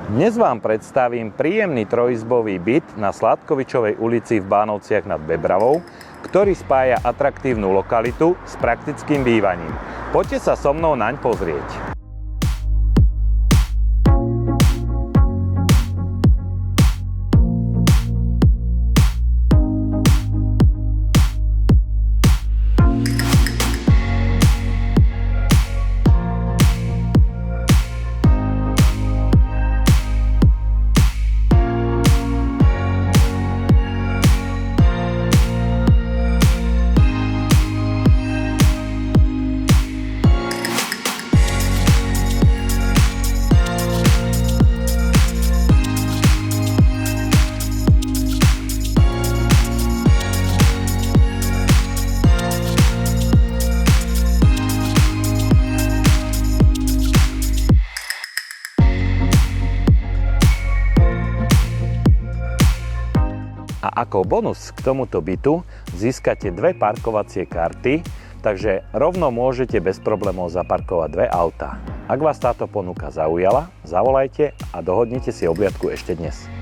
Dnes vám predstavím príjemný trojizbový byt na Sládkovičovej ulici v Bánovciach nad Bebravou, ktorý spája atraktívnu lokalitu s praktickým bývaním. Poďte sa so mnou naň pozrieť. A ako bonus k tomuto bytu získate dve parkovacie karty, takže rovno môžete bez problémov zaparkovať dve autá. Ak vás táto ponuka zaujala, zavolajte a dohodnite si obliadku ešte dnes.